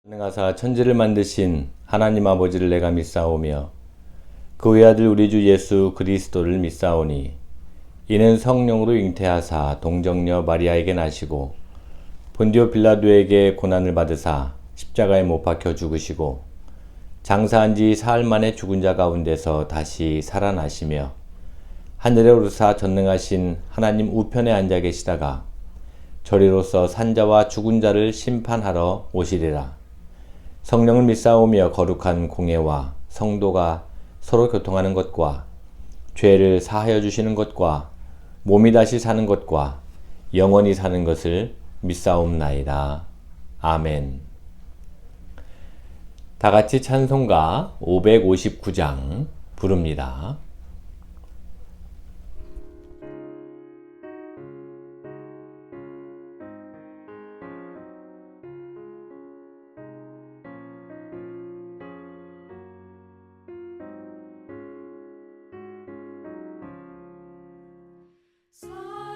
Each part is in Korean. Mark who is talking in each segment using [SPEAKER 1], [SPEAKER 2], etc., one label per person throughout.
[SPEAKER 1] 전능하사 천지를 만드신 하나님 아버지를 내가 믿사오며 그 외아들 우리 주 예수 그리스도를 믿사오니 이는 성령으로 잉태하사 동정녀 마리아에게 나시고 본디오 빌라도에게 고난을 받으사 십자가에 못 박혀 죽으시고 장사한 지 사흘 만에 죽은 자 가운데서 다시 살아나시며 하늘에 오르사 전능하신 하나님 우편에 앉아 계시다가 저리로서 산자와 죽은 자를 심판하러 오시리라. 성령을 믿사오며 거룩한 공예와 성도가 서로 교통하는 것과 죄를 사하여 주시는 것과 몸이 다시 사는 것과 영원히 사는 것을 믿사옵나이다. 아멘. 다 같이 찬송가 559장 부릅니다.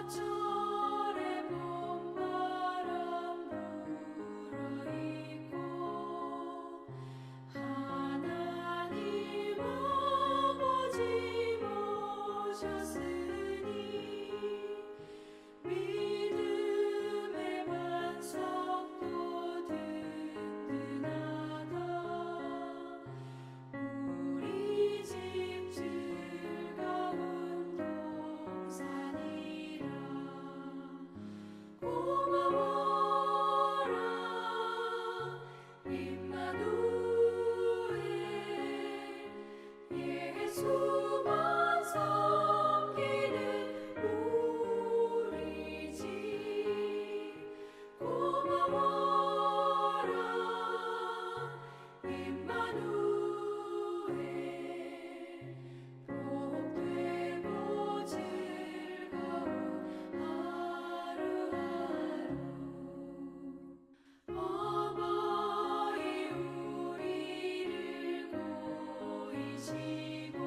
[SPEAKER 2] 사철의 봄바람 불어있고 하나님 아버지 모셨으니 믿음의 반석도 든든하다. 우리 집 즐거운 동산이라. 고마워라 임마누엘. 예수만 섬기는 우리 집. 고마워라 임마누엘. 복되고 즐거운 하루하루. 어머니 우리를 보이시고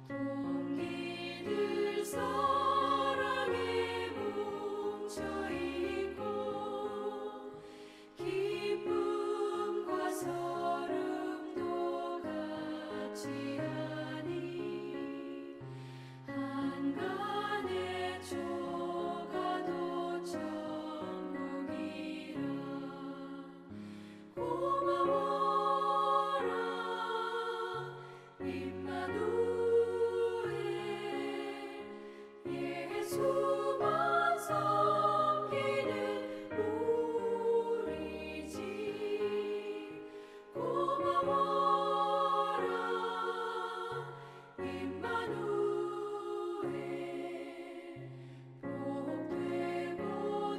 [SPEAKER 2] 동기들 사랑에 뭉쳐있고 기쁨과 서름도 같이 하니 한간의 조가도 천국이라. 고마워라 임마누엘. 예수만 섬기는 우리 집. 고마워라 임마누엘. 복되고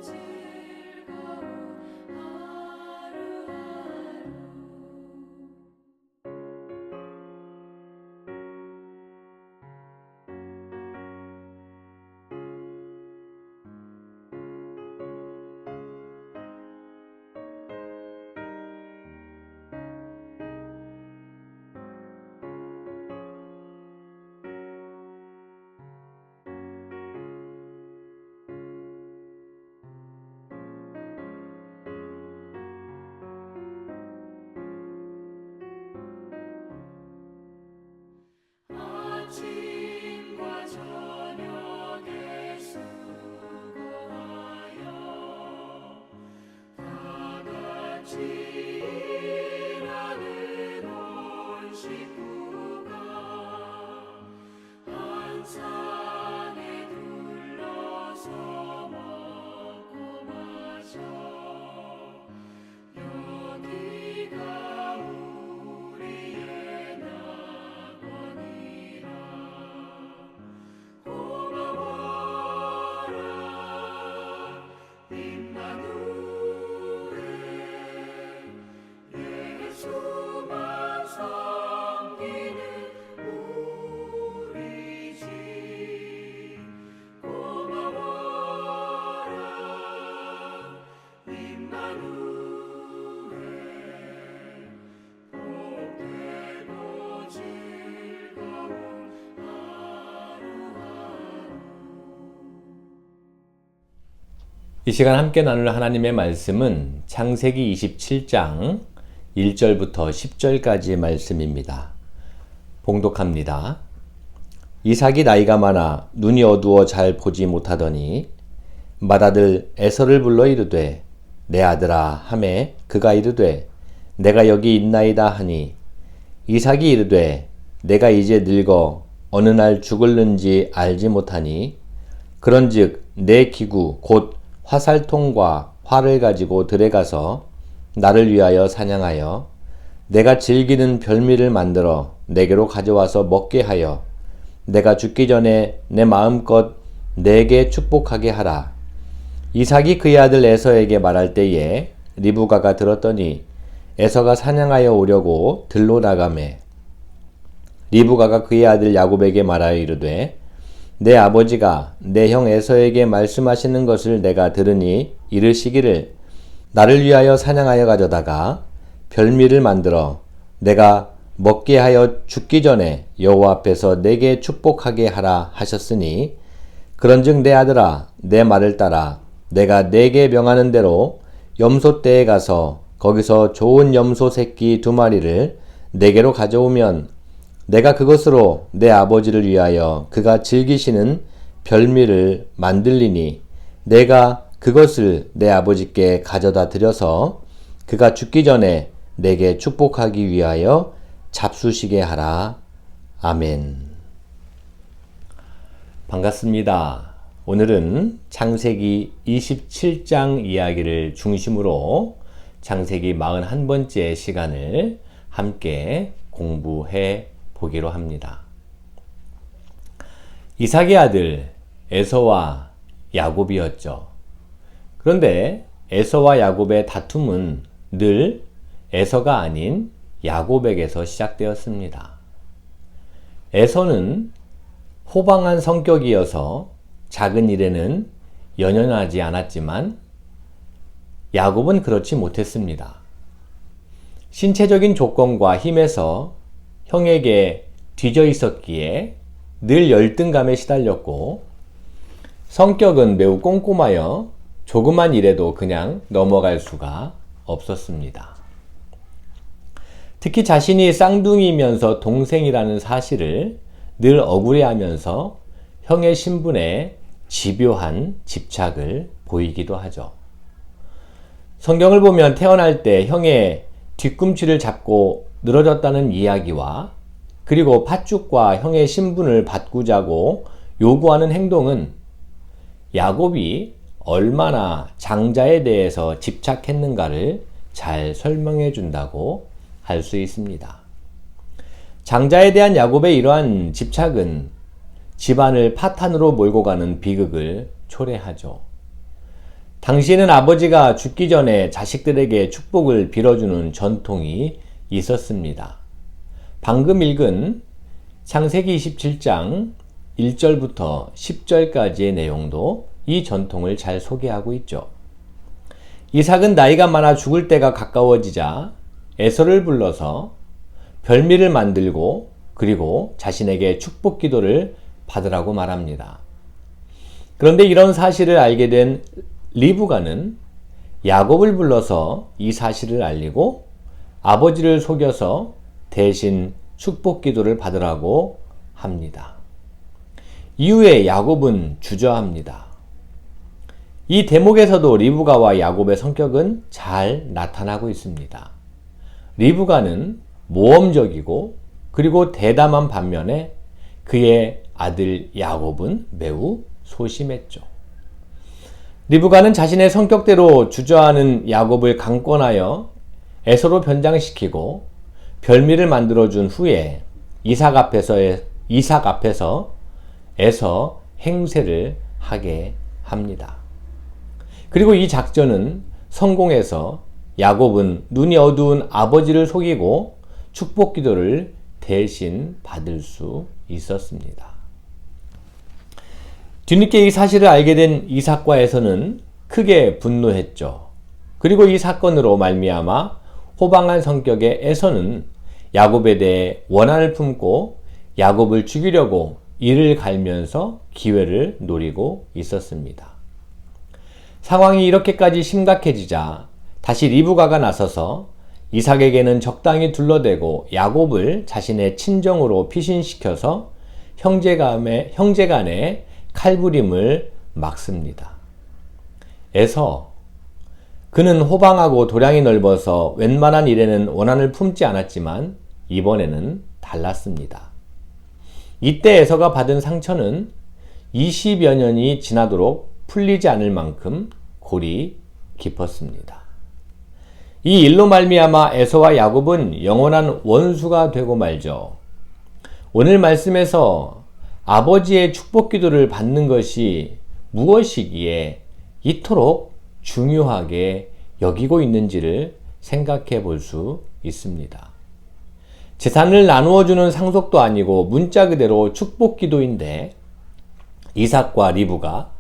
[SPEAKER 2] 즐거운 하루하루. 아침과 저녁에 수고하여 다 같이 일하는 온 식구가 한 산에 둘러서 먹고 마셔. 여기가 우리의 낙원이라. 고마워라 임마누엘. 예수만 섬기는 우리 집.
[SPEAKER 1] 이 시간 함께 나눌 하나님의 말씀은 창세기 27장 1절부터 10절까지의 말씀입니다. 봉독합니다. 이삭이 나이가 많아 눈이 어두워 잘 보지 못하더니 맏아들 에서를 불러 이르되 내 아들아 하매 그가 이르되 내가 여기 있나이다 하니 이삭이 이르되 내가 이제 늙어 어느 날 죽을는지 알지 못하니 그런즉 내 기구 곧 화살통과 활을 가지고 들에 가서 나를 위하여 사냥하여 내가 즐기는 별미를 만들어 내게로 가져와서 먹게 하여 내가 죽기 전에 내 마음껏 내게 축복하게 하라. 이삭이 그의 아들 에서에게 말할 때에 리브가가 들었더니 에서가 사냥하여 오려고 들로 나가매 리브가가 그의 아들 야곱에게 말하여 이르되 내 아버지가 내 형 에서에게 말씀하시는 것을 내가 들으니 이르시기를 나를 위하여 사냥하여 가져다가 별미를 만들어 내가 먹게 하여 죽기 전에 여호와 앞에서 내게 축복하게 하라 하셨으니 그런즉 내 아들아 내 말을 따라 내가 내게 명하는 대로 염소떼에 가서 거기서 좋은 염소 새끼 2마리를 내게로 가져오면 내가 그것으로 내 아버지를 위하여 그가 즐기시는 별미를 만들리니 내가 그것을 내 아버지께 가져다 드려서 그가 죽기 전에 내게 축복하기 위하여 잡수시게 하라. 아멘. 반갑습니다. 오늘은 창세기 27장 이야기를 중심으로 창세기 41번째 시간을 함께 공부해 보기로 합니다. 이삭의 아들 에서와 야곱이었죠. 그런데 에서와 야곱의 다툼은 늘 에서가 아닌 야곱에게서 시작되었습니다. 에서는 호방한 성격이어서 작은 일에는 연연하지 않았지만 야곱은 그렇지 못했습니다. 신체적인 조건과 힘에서 형에게 뒤져 있었기에 늘 열등감에 시달렸고 성격은 매우 꼼꼼하여 조그만 일에도 그냥 넘어갈 수가 없었습니다. 특히 자신이 쌍둥이이면서 동생이라는 사실을 늘 억울해하면서 형의 신분에 집요한 집착을 보이기도 하죠. 성경을 보면 태어날 때 형의 뒤꿈치를 잡고 늘어졌다는 이야기와 그리고 팥죽과 형의 신분을 바꾸자고 요구하는 행동은 야곱이 얼마나 장자에 대해서 집착했는가를 잘 설명해 준다고 할 수 있습니다. 장자에 대한 야곱의 이러한 집착은 집안을 파탄으로 몰고 가는 비극을 초래하죠. 당시에는 아버지가 죽기 전에 자식들에게 축복을 빌어주는 전통이 있었습니다. 방금 읽은 창세기 27장 1절부터 10절까지의 내용도 이 전통을 잘 소개하고 있죠. 이삭은 나이가 많아 죽을 때가 가까워지자 에서를 불러서 별미를 만들고 그리고 자신에게 축복 기도를 받으라고 말합니다. 그런데 이런 사실을 알게 된 리브가는 야곱을 불러서 이 사실을 알리고 아버지를 속여서 대신 축복 기도를 받으라고 합니다. 이후에 야곱은 주저합니다. 이 대목에서도 리브가와 야곱의 성격은 잘 나타나고 있습니다. 리브가는 모험적이고 그리고 대담한 반면에 그의 아들 야곱은 매우 소심했죠. 리브가는 자신의 성격대로 주저하는 야곱을 강권하여 에서로 변장시키고 별미를 만들어준 후에 이삭 앞에서 에서 행세를 하게 합니다. 그리고 이 작전은 성공해서 야곱은 눈이 어두운 아버지를 속이고 축복 기도를 대신 받을 수 있었습니다. 뒤늦게 이 사실을 알게 된 이삭과 에서는 크게 분노했죠. 그리고 이 사건으로 말미암아 호방한 성격의 에서는 야곱에 대해 원한을 품고 야곱을 죽이려고 이를 갈면서 기회를 노리고 있었습니다. 상황이 이렇게까지 심각해지자 다시 리브가가 나서서 이삭에게는 적당히 둘러대고 야곱을 자신의 친정으로 피신시켜서 형제간의 칼부림을 막습니다. 에서 그는 호방하고 도량이 넓어서 웬만한 일에는 원한을 품지 않았지만 이번에는 달랐습니다. 이때 에서가 받은 상처는 20여 년이 지나도록 풀리지 않을 만큼 골이 깊었습니다. 이 일로 말미암아 에서와 야곱은 영원한 원수가 되고 말죠. 오늘 말씀에서 아버지의 축복 기도를 받는 것이 무엇이기에 이토록 중요하게 여기고 있는지를 생각해 볼 수 있습니다. 재산을 나누어 주는 상속도 아니고 문자 그대로 축복 기도인데 이삭과 리브가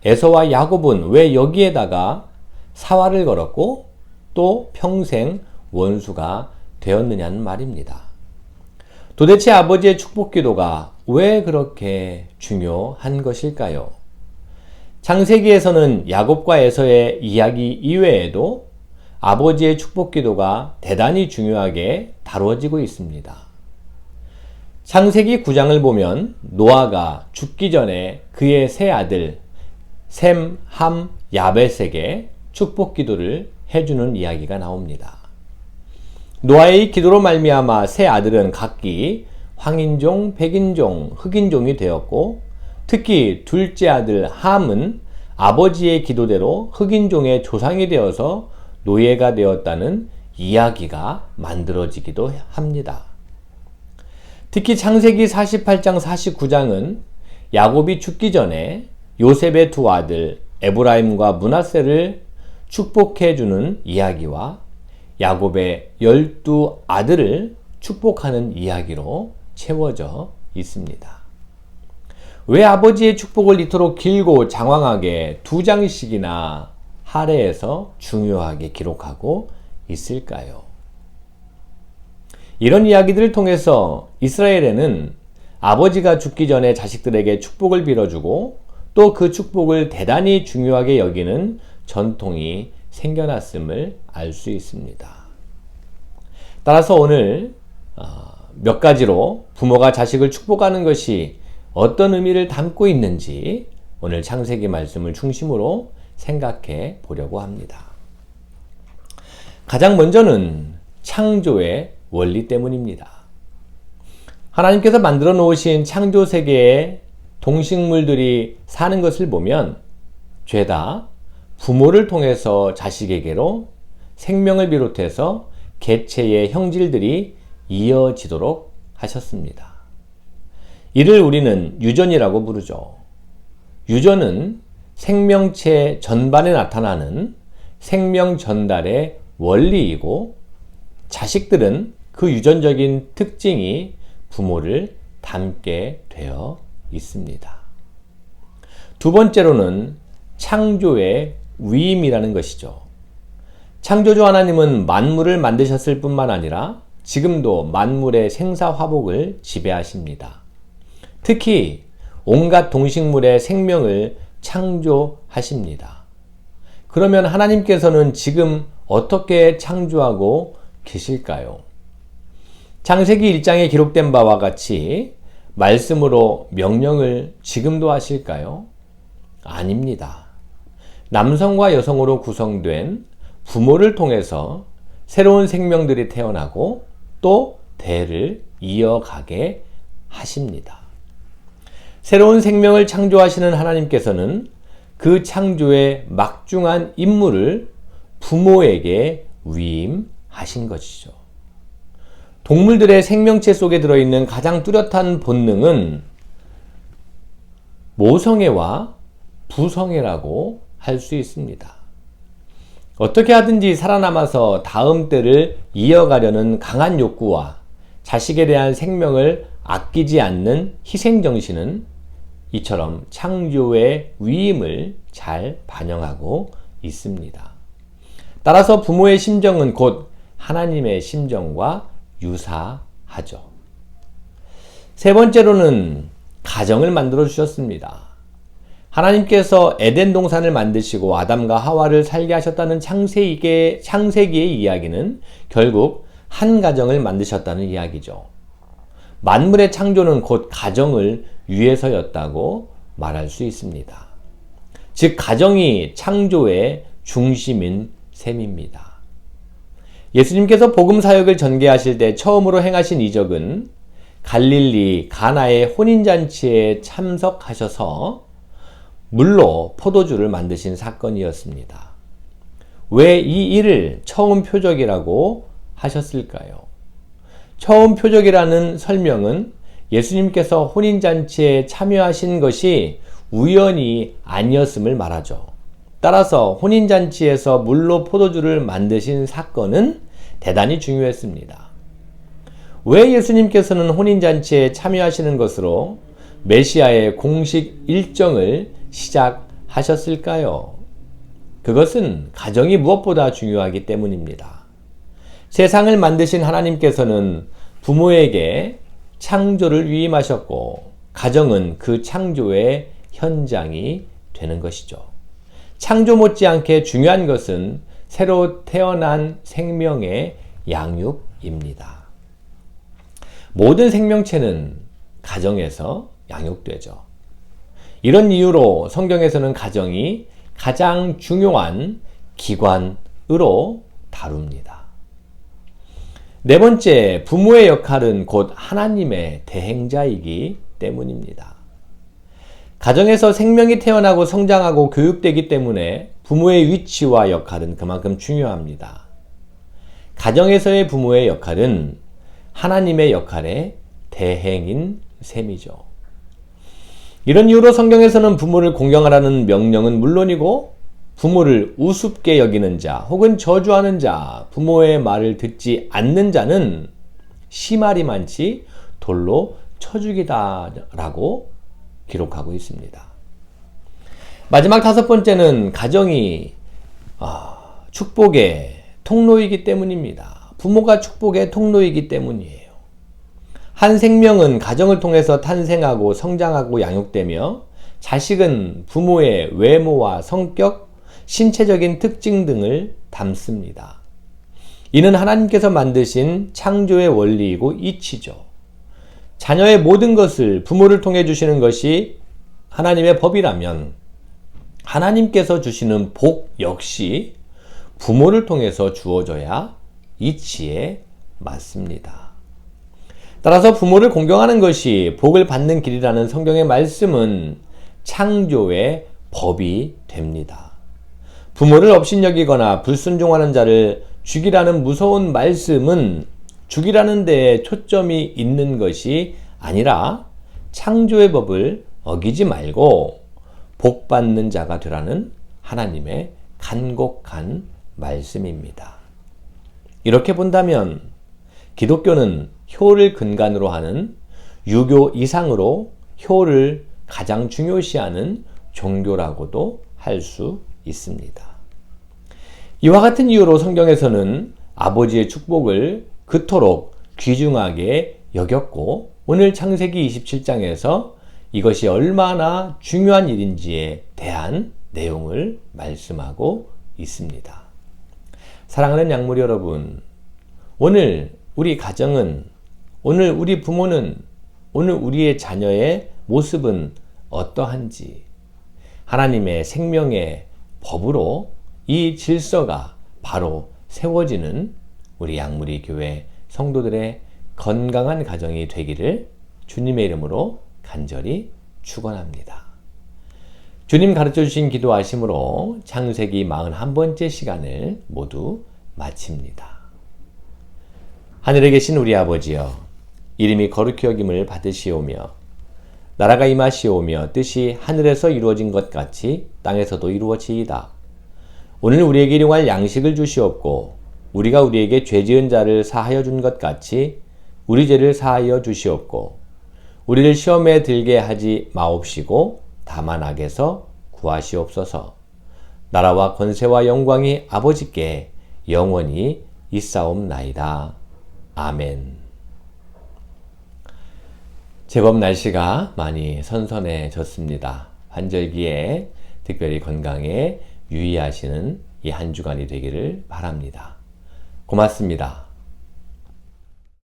[SPEAKER 1] 에서와 야곱은 왜 여기에다가 사활을 걸었고 또 평생 원수가 되었느냐는 말입니다. 도대체 아버지의 축복 기도가 왜 그렇게 중요한 것일까요? 창세기에서는 야곱과 에서의 이야기 이외에도 아버지의 축복 기도가 대단히 중요하게 다루어지고 있습니다. 창세기 9장을 보면 노아가 죽기 전에 그의 세 아들 셈, 함, 야벳에게 축복 기도를 해주는 이야기가 나옵니다. 노아의 기도로 말미암아 세 아들은 각기 황인종, 백인종, 흑인종이 되었고 특히 둘째 아들 함은 아버지의 기도대로 흑인종의 조상이 되어서 노예가 되었다는 이야기가 만들어지기도 합니다. 특히 창세기 48장 49장은 야곱이 죽기 전에 요셉의 두 아들 에브라임과 므낫세를 축복해 주는 이야기와 야곱의 12아들을 축복하는 이야기로 채워져 있습니다. 왜 아버지의 축복을 이토록 길고 장황하게 2장씩이나 할애해서 중요하게 기록하고 있을까요? 이런 이야기들을 통해서 이스라엘에는 아버지가 죽기 전에 자식들에게 축복을 빌어주고 또 그 축복을 대단히 중요하게 여기는 전통이 생겨났음을 알 수 있습니다. 따라서 오늘 몇 가지로 부모가 자식을 축복하는 것이 어떤 의미를 담고 있는지 오늘 창세기 말씀을 중심으로 생각해 보려고 합니다. 가장 먼저는 창조의 원리 때문입니다. 하나님께서 만들어 놓으신 창조 세계에 동식물들이 사는 것을 보면 죄다 부모를 통해서 자식에게로 생명을 비롯해서 개체의 형질들이 이어지도록 하셨습니다. 이를 우리는 유전이라고 부르죠. 유전은 생명체 전반에 나타나는 생명 전달의 원리이고 자식들은 그 유전적인 특징이 부모를 닮게 되어 있습니다. 두 번째로는 창조의 위임이라는 것이죠. 창조주 하나님은 만물을 만드셨을 뿐만 아니라 지금도 만물의 생사화복을 지배하십니다. 특히 온갖 동식물의 생명을 창조하십니다. 그러면 하나님께서는 지금 어떻게 창조하고 계실까요? 창세기 1장에 기록된 바와 같이 말씀으로 명령을 지금도 하실까요? 아닙니다. 남성과 여성으로 구성된 부모를 통해서 새로운 생명들이 태어나고 또 대를 이어가게 하십니다. 새로운 생명을 창조하시는 하나님께서는 그 창조의 막중한 임무를 부모에게 위임하신 것이죠. 동물들의 생명체 속에 들어있는 가장 뚜렷한 본능은 모성애와 부성애라고 할 수 있습니다. 어떻게 하든지 살아남아서 다음 때를 이어가려는 강한 욕구와 자식에 대한 생명을 아끼지 않는 희생정신은 이처럼 창조의 위임을 잘 반영하고 있습니다. 따라서 부모의 심정은 곧 하나님의 심정과 유사하죠. 세 번째로는 가정을 만들어 주셨습니다. 하나님께서 에덴 동산을 만드시고 아담과 하와를 살게 하셨다는 창세기의 이야기는 결국 한 가정을 만드셨다는 이야기죠. 만물의 창조는 곧 가정을 위해서였다고 말할 수 있습니다. 즉 가정이 창조의 중심인 셈입니다. 예수님께서 복음 사역을 전개하실 때 처음으로 행하신 이적은 갈릴리 가나의 혼인잔치에 참석하셔서 물로 포도주를 만드신 사건이었습니다. 왜 이 일을 처음 표적이라고 하셨을까요? 처음 표적이라는 설명은 예수님께서 혼인잔치에 참여하신 것이 우연이 아니었음을 말하죠. 따라서 혼인잔치에서 물로 포도주를 만드신 사건은 대단히 중요했습니다. 왜 예수님께서는 혼인잔치에 참여하시는 것으로 메시아의 공식 일정을 시작하셨을까요? 그것은 가정이 무엇보다 중요하기 때문입니다. 세상을 만드신 하나님께서는 부모에게 창조를 위임하셨고 가정은 그 창조의 현장이 되는 것이죠. 창조 못지않게 중요한 것은 새로 태어난 생명의 양육입니다. 모든 생명체는 가정에서 양육되죠. 이런 이유로 성경에서는 가정이 가장 중요한 기관으로 다룹니다. 네 번째, 부모의 역할은 곧 하나님의 대행자이기 때문입니다. 가정에서 생명이 태어나고 성장하고 교육되기 때문에 부모의 위치와 역할은 그만큼 중요합니다. 가정에서의 부모의 역할은 하나님의 역할의 대행인 셈이죠. 이런 이유로 성경에서는 부모를 공경하라는 명령은 물론이고 부모를 우습게 여기는 자 혹은 저주하는 자, 부모의 말을 듣지 않는 자는 시말이 많지 돌로 쳐 죽이다라고 기록하고 있습니다. 마지막 다섯 번째는 가정이 축복의 통로이기 때문입니다. 부모가 축복의 통로이기 때문이에요. 한 생명은 가정을 통해서 탄생하고 성장하고 양육되며 자식은 부모의 외모와 성격, 신체적인 특징 등을 담습니다. 이는 하나님께서 만드신 창조의 원리이고 이치죠. 자녀의 모든 것을 부모를 통해 주시는 것이 하나님의 법이라면 하나님께서 주시는 복 역시 부모를 통해서 주어져야 이치에 맞습니다. 따라서 부모를 공경하는 것이 복을 받는 길이라는 성경의 말씀은 창조의 법이 됩니다. 부모를 업신여기거나 불순종하는 자를 죽이라는 무서운 말씀은 죽이라는 데에 초점이 있는 것이 아니라 창조의 법을 어기지 말고 복 받는 자가 되라는 하나님의 간곡한 말씀입니다. 이렇게 본다면 기독교는 효를 근간으로 하는 유교 이상으로 효를 가장 중요시하는 종교라고도 할 수 있습니다. 이와 같은 이유로 성경에서는 아버지의 축복을 그토록 귀중하게 여겼고 오늘 창세기 27장에서 이것이 얼마나 중요한 일인지에 대한 내용을 말씀하고 있습니다. 사랑하는 양무리 여러분, 오늘 우리 가정은, 오늘 우리 부모는, 오늘 우리의 자녀의 모습은 어떠한지 하나님의 생명의 법으로 이 질서가 바로 세워지는 우리 양무리 교회 성도들의 건강한 가정이 되기를 주님의 이름으로 간절히 축원합니다. 주님 가르쳐 주신 기도하심으로 창세기 41번째 시간을 모두 마칩니다. 하늘에 계신 우리 아버지여, 이름이 거룩히 여김을 받으시오며 나라가 임하시오며 뜻이 하늘에서 이루어진 것 같이 땅에서도 이루어지이다. 오늘 우리에게 일용할 양식을 주시옵고 우리가 우리에게 죄지은 자를 사하여 준 것 같이 우리 죄를 사하여 주시옵고 우리를 시험에 들게 하지 마옵시고 다만 악에서 구하시옵소서. 나라와 권세와 영광이 아버지께 영원히 있사옵나이다. 아멘. 제법 날씨가 많이 선선해졌습니다. 환절기에 특별히 건강에 유의하시는 이 한 주간이 되기를 바랍니다. 고맙습니다.